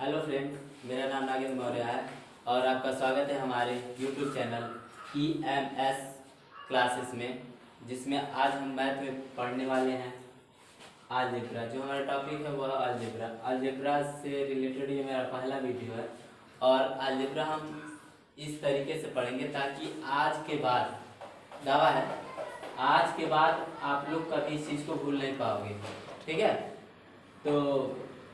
Hello friend, मेरा नाम नागेंद्र मौर्य है और आपका स्वागत है हमारे यूट्यूब चैनल EMS क्लासेस में, जिसमें आज हम मैथ में पढ़ने वाले हैं अलजेब्रा। जो हमारा टॉपिक है वह अलजेब्रा। अलजेब्रा से रिलेटेड ये मेरा पहला वीडियो है और अलजेब्रा हम इस तरीके से पढ़ेंगे ताकि आज के बाद दावा है, आज के बाद आप लोग कभी इस चीज़ को भूल नहीं पाओगे। ठीक है, तो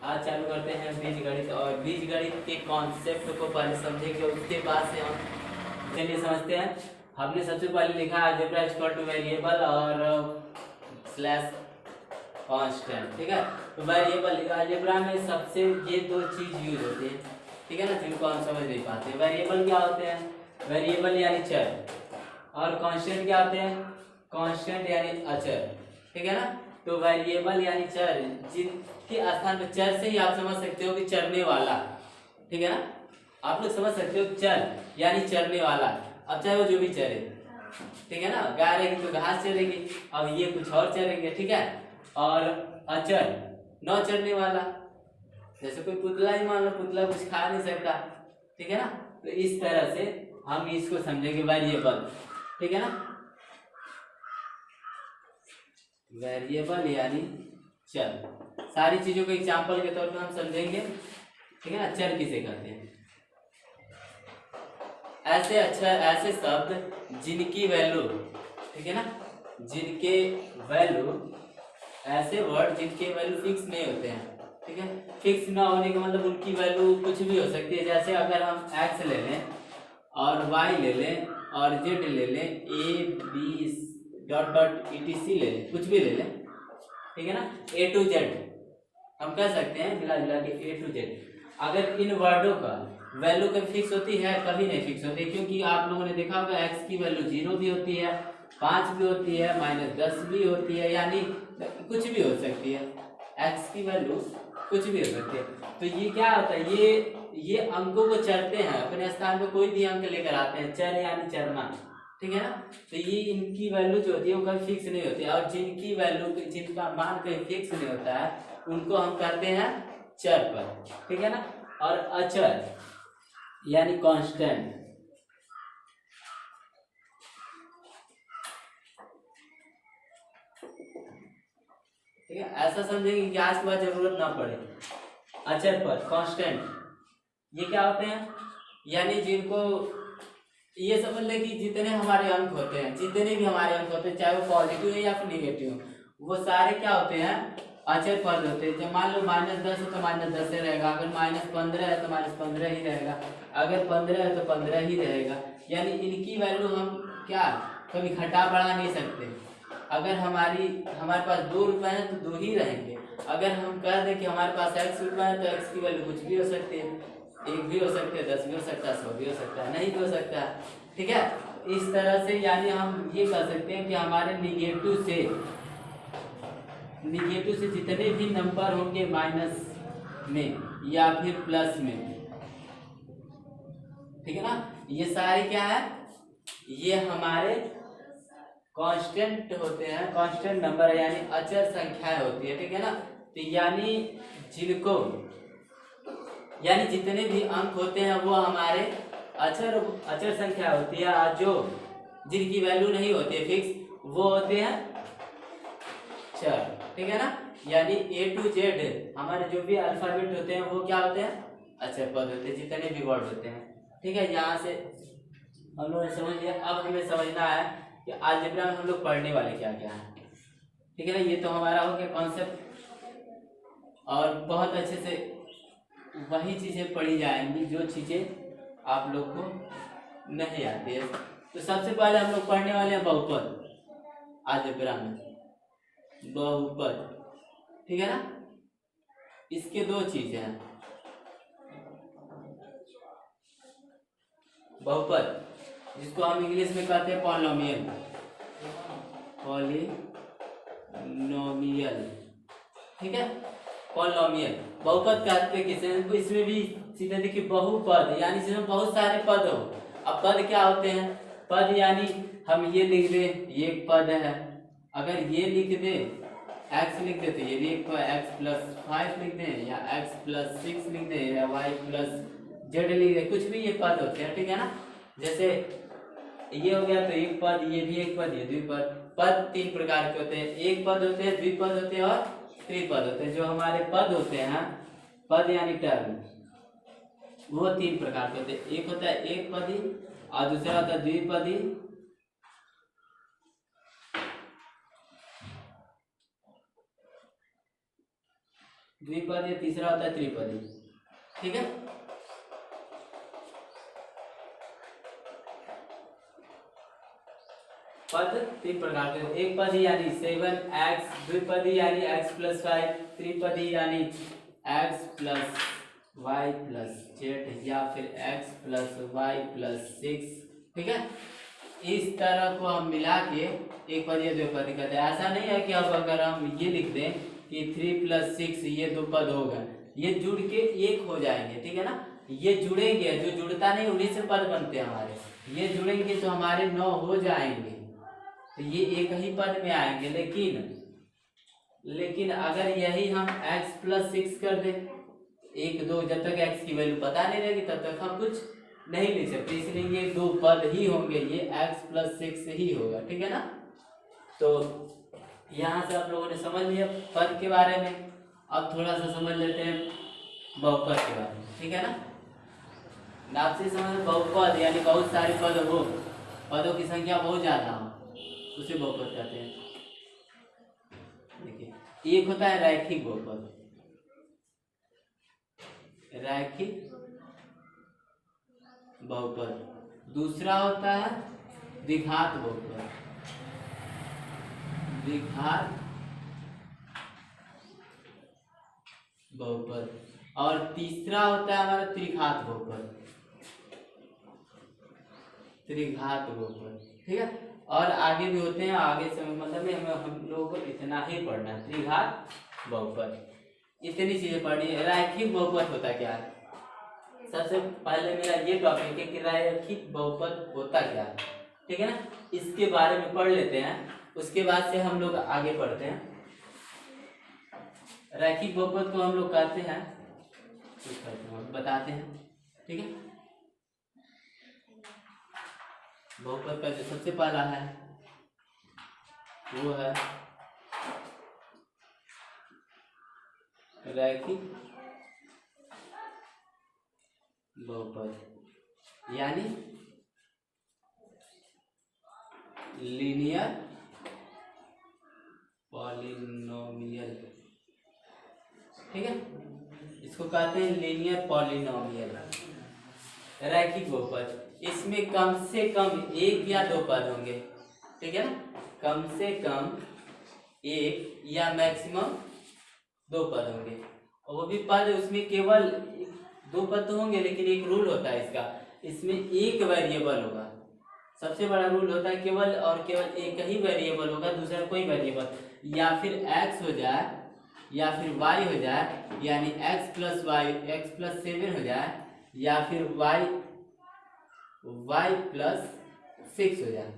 आज चालू करते हैं बीजगणित। और बीजगणित के कॉन्सेप्ट को पहले समझेंगे, उसके बाद से हम चलिए समझते हैं। हमने सबसे पहले लिखा अलजेब्रा इक्वल टू वेरिएबल और स्लैश कांस्टेंट। ठीक है, तो वेरिएबल अलजेब्रा में सबसे ये दो चीज यूज होती है, ठीक है ना, जिनको हम समझ नहीं पाते। वेरिएबल क्या होते हैं? वेरिएबल यानी चर, और कांस्टेंट क्या होते हैं? कांस्टेंट यानी अचर। ठीक है ना, तो वेरिएबल यानी चर, जिनके स्थान पर चर से ही आप समझ सकते हो कि चरने वाला। ठीक है ना, आप लोग समझ सकते हो चर यानी चरने वाला। अब चाहे वो जो भी चरे, ठीक है ना, गाय रहेगी तो घास चरेगी, अब ये कुछ और चरेंगे। ठीक है, और अचर न चरने वाला, जैसे कोई पुतला ही मान लो, पुतला कुछ खा नहीं सकता। ठीक है ना, तो इस तरह से हम इसको समझेंगे वेरिएबल। ठीक है ना, वेरिएबल यानी चर। सारी चीजों को एग्जाम्पल के तौर पर हम समझेंगे। ठीक है ना, चर किसे कहते हैं? ऐसे शब्द जिनकी वैल्यू, ठीक है ना, जिनके वैल्यू, ऐसे वर्ड जिनके वैल्यू फिक्स नहीं होते हैं। ठीक है, फिक्स ना होने का मतलब उनकी वैल्यू कुछ भी हो सकती है। जैसे अगर हम x ले लें और y ले लें और z ले लें, a b dot dot etc ले लें, कुछ भी ले लें, ठीक है ना, a to z हम कह सकते हैं मिला जुला के a to z। अगर इन वर्डों का वैल्यू कभी फिक्स होती है? कभी नहीं फिक्स होती, क्योंकि आप लोगों ने देखा होगा x की वैल्यू 0 भी होती है, 5 भी होती है, -10 भी होती है, यानी कुछ भी हो सकती है। x की वैल्यू कुछ भी हो सकती है। तो ये क्या होता है, ये अंकों को चरते हैं, अपने स्थान पर कोई भी अंक लेकर आते हैं, चर यानी चरना। ठीक है ना, तो ये इनकी वैल्यू जो होती है वो कभी फिक्स नहीं होती है, और जिनकी वैल्यू, जिनका मान कहीं फिक्स नहीं होता है, उनको हम कहते हैं चर पर। ठीक है ना, और अचर यानी कांस्टेंट। ठीक है, ऐसा समझेंगे कि आज के बाद जरूरत ना पड़े। अचर पर कांस्टेंट ये क्या होते हैं? यानी जिनको ये समझ ले कि जितने हमारे अंक होते हैं, जितने भी हमारे अंक होते हैं, चाहे वो पॉजिटिव है या फिर निगेटिव, वो सारे क्या होते हैं? अचर पद होते हैं। जब मान लो -10 है तो -10 ही रहेगा, अगर -15 है तो -15 ही रहेगा, अगर 15 है तो 15 ही रहेगा। यानी इनकी वैल्यू हम क्या कभी घटा बढ़ा नहीं सकते। अगर हमारे पास 2 रुपए हैं तो 2 ही रहेंगे। अगर हम कह दें कि हमारे पास x रुपए है तो x की वैल्यू कुछ भी हो सकती है, 1 भी हो सकते हैं, 10 भी हो सकता है, 100 भी हो सकता है, नहीं भी हो सकता है। ठीक है, इस तरह से यानी हम ये कह सकते हैं कि हमारे निगेटिव से जितने भी नंबर होंगे माइनस में या फिर प्लस में, ठीक है ना, ये सारे क्या है? ये हमारे कांस्टेंट होते हैं, कांस्टेंट नंबर यानी अचर संख्याएं होती है। ठीक है ना, तो यानी जितने भी अंक होते हैं वो हमारे अचर संख्या होती है, और जो जिनकी वैल्यू नहीं होती है फिक्स, वो होते हैं चर। ठीक है ना, यानी A to Z हमारे जो भी अल्फाबेट होते हैं वो क्या होते हैं? अचर पद होते हैं, जितने भी वर्ड होते हैं। ठीक है, यहाँ से हम लोग समझ लिया। अब हमें समझना है कि अलजेब्रा में हम लोग पढ़ने वाले क्या क्या है। ठीक है ना, ये तो हमारा हो गया कॉन्सेप्ट, और बहुत अच्छे से वही चीजें पढ़ी जाएंगी जो चीजें आप लोग को नहीं आती है। तो सबसे पहले हम लोग पढ़ने वाले हैं बहुपद। अलजेब्रा में बहुपद, ठीक है ना, इसके 2 चीजें हैं। बहुपद जिसको हम इंग्लिश में कहते हैं पॉलिनोमियल, ठीक है, पॉलिनोमियल। बहुपद कहते हैं किसे? इसमें भी सीधे देखिए बहुपद यानी जिसमें बहुत सारे पद हो। अब पद क्या होते हैं? पद यानी हम ये लिख दे ये एक पद है, अगर ये लिख दे x लिख देते, ये भी एक x+5 लिख दें, या x+6 लिख दें, या y+z लिख दें, कुछ भी ये पद होते हैं, ठीक है ना। जैसे ये हो गया तो एक पद, ये भी एक पद, ये द्विपद। पद तीन प्रकार के होते हैं, एक पद होते हैं, द्विपद होते हैं और त्रिपद होते हैं। जो हमारे पद होते हैं, पद यानी टर्म, वो तीन प्रकार के होते हैं। एक होता है एक पदी और दूसरा होता है द्विपदी, द्विपदी, तीसरा होता है त्रिपदी, ठीक है। पद तीन प्रकार के, एक पदी यानी 7x, द्विपदी यानी x+5, त्रिपदी यानी x+y+z या फिर x+y+6, ठीक है। इस तरह को हम मिला के एक पद या द्विपदी कहते हैं। ऐसा नहीं है कि अब अगर हम ये लिख दें कि 3+6 ये दो पद होगा, ये जुड़ के एक हो जाएंगे, ठीक है ना। ये जुड़ेंगे, जो जुड़ता नहीं उन्हीं से पद बनते हैं हमारे, ये जुड़ेंगे तो हमारे 9 हो जाएंगे, तो ये एक ही पद में आएंगे। लेकिन अगर यही हम x+6 कर दें, 1 2, जब तक x की वैल्यू पता नहीं रहेगी तब तक हम कुछ नहीं लिख सकते, इसलिए ये दो पद ही होंगे, ये x+6 ही होगा, ठीक है ना। तो यहाँ से आप लोगों ने समझ लिया पद के बारे में। अब थोड़ा सा समझ लेते हैं बहुपद के बारे में, ठीक है ना। आपसे समझ, बहुपद यानी बहुत सारे पद हो, पदों की संख्या बहुत ज्यादा हो, उसे बहुपद कहते हैं। देखिए, एक होता है रैखिक बहुपद, रैखिक बहुपद। दूसरा होता है द्विघात बहुपद, द्विघात बहुपद। और तीसरा होता है हमारा त्रिघात बहुपद, त्रिघात बहुपद, ठीक है। और आगे भी होते हैं, आगे से मतलब हम लोगों को इतना ही पढ़ना है, त्रिघात बहुपद, इतनी चीजें पढ़नी है। रैखिक बहुपद होता क्या है, सबसे पहले मेरा ये टॉपिक है कि रैखिक बहुपद होता क्या है, ठीक है ना। इसके बारे में पढ़ लेते हैं, उसके बाद से हम लोग आगे बढ़ते हैं। रैखिक बहुपद को हम लोग कहते हैं, बताते हैं, ठीक है। बहुपद का जो सबसे पहला है वो है रैखिक बहुपद, यानी लीनियर पॉलिनोमियल, ठीक है। इसको कहते हैं लीनियर पॉलिनोमियल, रैखिक बहुपद। इसमें कम से कम एक या दो पद होंगे, ठीक है ना, कम से कम एक या मैक्सिमम दो पद होंगे। और वो भी पद, उसमें केवल दो पद तो होंगे, लेकिन एक रूल होता है इसका, इसमें एक वेरिएबल होगा। सबसे बड़ा रूल होता है केवल और केवल एक ही वेरिएबल होगा, दूसरा कोई वेरिएबल, या फिर x हो जाए या फिर y हो जाए, यानी x+7 हो जाए, या फिर y+6 हो जाए,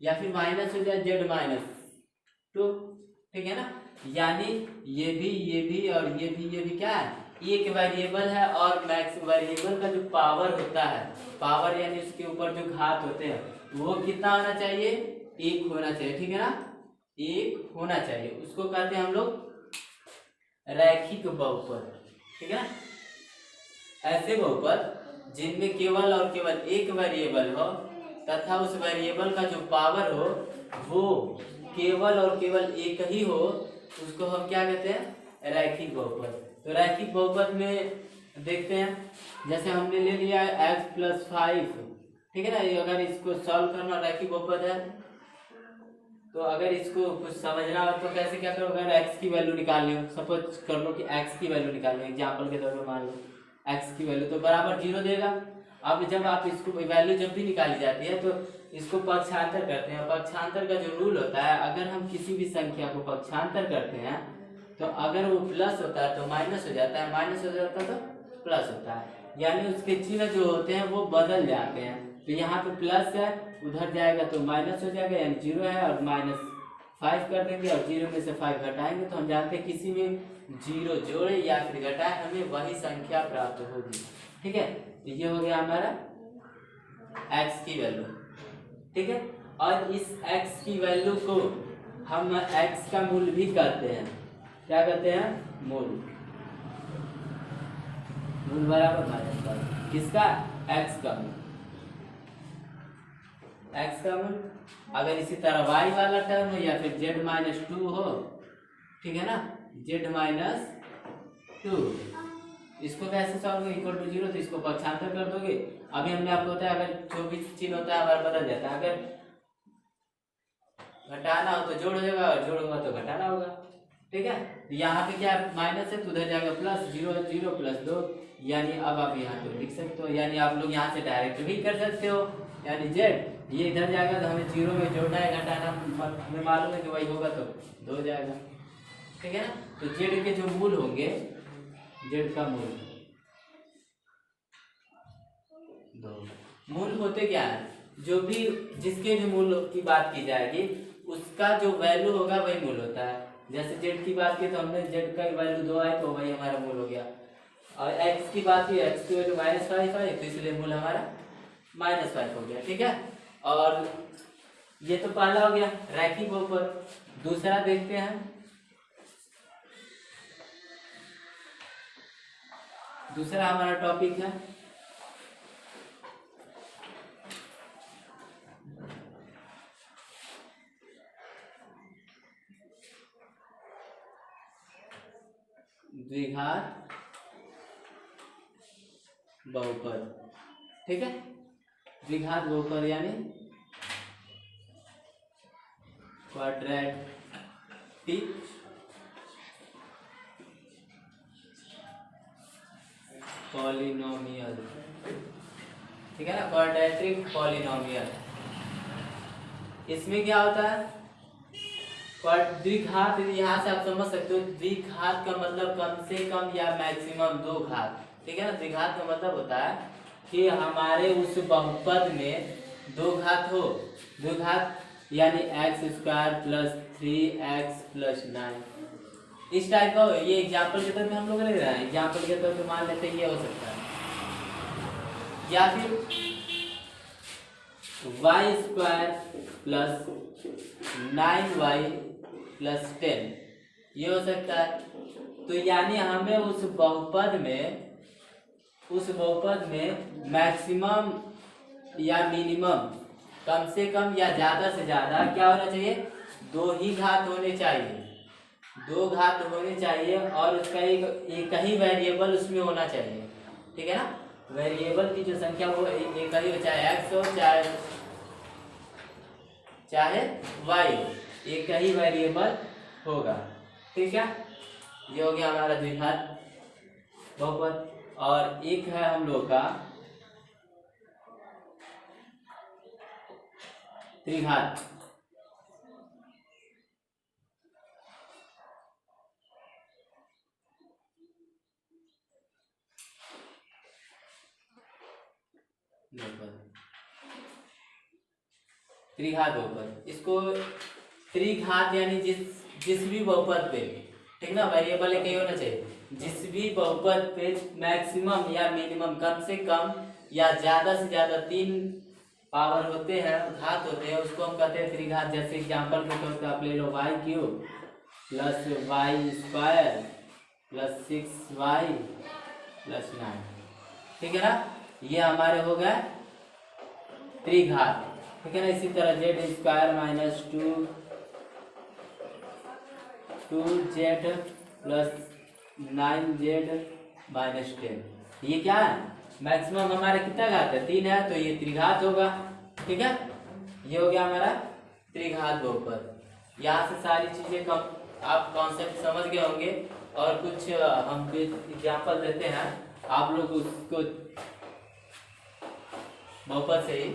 या फिर माइनस हो जाए z-2, ठीक है ना। यानी ये भी और ये भी क्या है, एक वेरिएबल है। और मैक्स वेरिएबल का जो पावर होता है, पावर यानी उसके ऊपर जो घात होते हैं, वो कितना होना चाहिए, एक होना चाहिए, ठीक है ना, एक होना चाहिए। उसको कहते हैं हम लोग रैखिक बहुपद, ठीक है ना। ऐसे बहुपद जिनमें केवल और केवल एक वेरिएबल हो तथा उस वेरिएबल का जो पावर हो वो केवल और केवल एक ही हो, उसको हम क्या कहते हैं, रैखिक बहुपद। तो रैखिक बहुपद में देखते हैं, जैसे हमने ले लिया x+5, ठीक है ना। ये अगर इसको सॉल्व करना रैखिक बहुपद है, तो अगर इसको कुछ समझना हो तो कैसे क्या करो, अगर x की वैल्यू निकालनी हो, सपोज कर लो कि x की वैल्यू निकालनी है, एग्जाम्पल के तौर पर मान लो x की वैल्यू तो बराबर 0 देगा। अब जब आप इसको वैल्यू जब भी निकाली जाती है तो इसको पक्षांतर करते हैं। पक्षांतर का जो रूल होता है, अगर हम किसी भी संख्या को पक्षांतर करते हैं तो अगर वो प्लस होता है तो माइनस हो जाता है, माइनस हो जाता है तो प्लस होता है, यानी उसके चिन्ह जो होते हैं वो बदल जाते हैं। तो यहाँ पे प्लस है, उधर जाएगा तो माइनस हो जाएगा, यानी 0 है और 5 कर देंगे और 0 में से 5 घटाएंगे तो हम जानते हैं किसी में 0 जोड़े या फिर घटाए हमें वही संख्या प्राप्त होगी। ठीक है, तो ये हो गया हमारा x की वैल्यू। ठीक है, और इस x की वैल्यू को हम x का मूल भी कहते हैं। क्या कहते हैं? मूल। मूल बराबर माइनस किसका? x का मूल। x का मूल अगर इसी तरह y वाला टर्म हो या फिर z-2 हो, ठीक है ना, z-2, इसको कैसे सॉल्व करेंगे? इक्वल टू 0, तो इसको पक्षांतर कर दोगे। अभी हमने आपको बताया अगर 24 चिन्ह होता है हमारा बदल जाता है, अगर घटाना हो तो जोड़ हो जाएगा और जोड़ होगा तो घटाना होगा। ठीक है, यहाँ पे क्या माइनस है तो उधर जाएगा प्लस, 0 0 प्लस 2, यानी अब आप यहाँ पे लिख सकते हो, यानी आप लोग यहाँ से डायरेक्ट भी कर सकते हो, यानी जेड ये इधर जाएगा तो हमें 0 में जोड़ना है, घटाना हमें मालूम है कि वही होगा तो 2 जाएगा। ठीक है ना, तो जेड के जो मूल होंगे, जेड का मूल 2। मूल होते क्या है? जो भी जिसके भी मूल की बात की जाएगी उसका जो वैल्यू होगा वही मूल होता है। जैसे जेड की बात की तो हमने जेड का वैल्यू 2 आए तो वही हमारा मूल हो गया, और एक्स की बात की, एक्स की वैल्यू -5 है तो इसलिए मूल हमारा -5 हो गया। ठीक है, और ये तो पहला हो गया रैखिक बहुपद। दूसरा देखते हैं, दूसरा हमारा टॉपिक है द्विघात बहुपद। ठीक है, द्विघात बहुपद यानी क्वाड्रेटिक पॉलिनोमियल। ठीक है ना, क्वाड्रेटिक पॉलिनोमियल। इसमें क्या होता है? द्विघात, यहाँ से आप समझ सकते हो द्विघात का मतलब कम से कम या मैक्सिमम 2 घात। ठीक है ना, द्विघात का मतलब होता है कि हमारे उस बहुपद में 2 घात हो। 2 घात यानी x² + 3x + 9, इस टाइप का हो। ये एग्जाम्पल के तौर पे हम लोग ले रहे हैं, एग्जाम्पल के तौर पे मान लेते हैं ये हो सकता है, या फिर y² + 9y + 10 ये हो सकता है। तो यानी हमें उस बहुपद में मैक्सिमम या मिनिमम, कम से कम या ज्यादा से ज्यादा क्या होना चाहिए? 2 ही घात होने चाहिए, 2 घात होने चाहिए, और उसका एक ही वेरिएबल उसमें होना चाहिए। ठीक है ना, वेरिएबल की जो संख्या वो एक ही हो, चाहे x हो चाहे y हो, एक ही वेरिएबल होगा। ठीक है, ये हो गया हमारा द्विघात बहुपद। और एक है हम लोग का त्रिघात। त्रिघात बहुपद, इसको त्रिघात यानी जिस भी बहुपद पे, ठीक ना, वेरिएबल एक ही होना चाहिए, जिस भी बहुपद पे मैक्सिमम या मिनिमम, कम से कम या ज्यादा से ज्यादा 3 पावर होते हैं, घात होते हैं, उसको हम कहते हैं त्रिघात। जैसे एग्जांपल के तौर पे आप ले लो y³ + y² + 6y + 9। ठीक है ना, ये हमारे हो गए त्रिघात। ठीक है ना, इसी तरह z² - 2z + 9z - 10, ये क्या है? मैक्सिमम हमारा कितना घात है? 3 है, तो ये त्रिघात होगा। ठीक है, ये हो गया हमारा त्रिघात बहुपद। यहाँ से सारी चीजें आप कॉन्सेप्ट समझ गए होंगे, और कुछ हम एग्जाम्पल देते हैं, आप लोग उसको बहुपद से ही,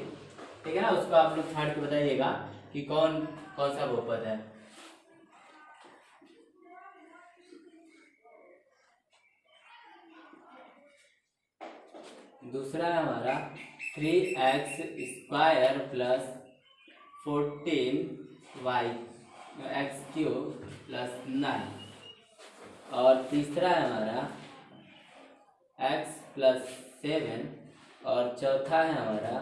ठीक है ना, उसको आप लोग छाट के बताइएगा कि कौन कौन सा बहुपद है। दूसरा है हमारा 3x² + 14y x³ + 9 और तीसरा है हमारा x + 7 और चौथा है हमारा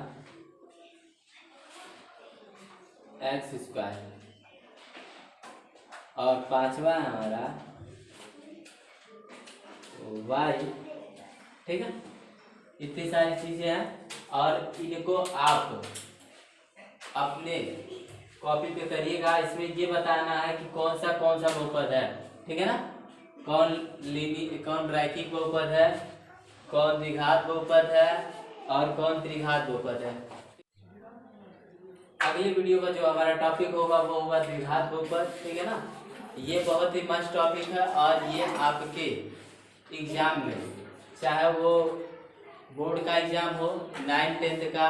x² और पांचवा है हमारा y। ठीक है, इतनी सारी चीजें हैं और इनको आप अपने कॉपी पे करिएगा। इसमें ये बताना है कि कौन सा बहुपद है, ठीक है ना, कौन रैखिक बहुपद है, कौन द्विघात बहुपद है और कौन त्रिघात बहुपद है। अगली वीडियो का जो हमारा टॉपिक होगा वो होगा द्विघात बहुपद, ठीक है ना। ये बहुत ही मस्त टॉपिक है और ये आपके एग्जाम में, चाहे वो बोर्ड का एग्जाम हो, 9th-10th का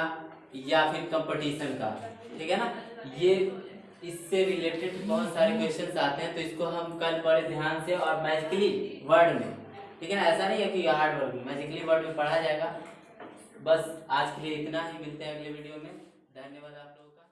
या फिर कंपटीशन का, ठीक है ना, ये इससे रिलेटेड बहुत सारे क्वेश्चंस आते हैं। तो इसको हम कल बड़े ध्यान से और मैजिकली वर्ड में, ठीक है ना, ऐसा नहीं है कि हार्ड वर्ड में, मैजिकली वर्ड में पढ़ा जाएगा। बस आज के लिए इतना ही, मिलते हैं अगले वीडियो में। धन्यवाद आप लोगों का।